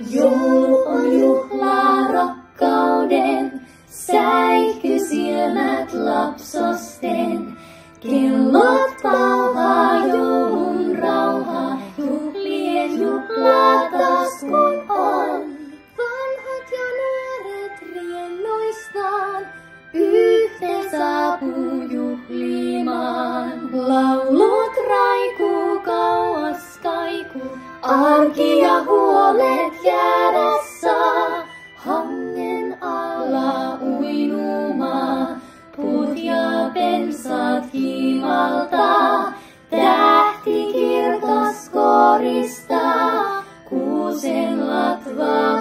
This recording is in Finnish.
Joulu on juhlaa rakkauden, säihky silmät lapsosten. Kellot pauhaa joulun rauhaa, juhlien juhlaa taas kun on. Vanhat ja nuoret riennoistaan, yhteen saapuu juhlimaan. Laulut raikuu, kauas kaikuu, arki ja huolet jäädä saa. Hangen alla uinumaan, puut ja pensaat hiimaltaa. Tähti kirkas koristaa, kuusen latva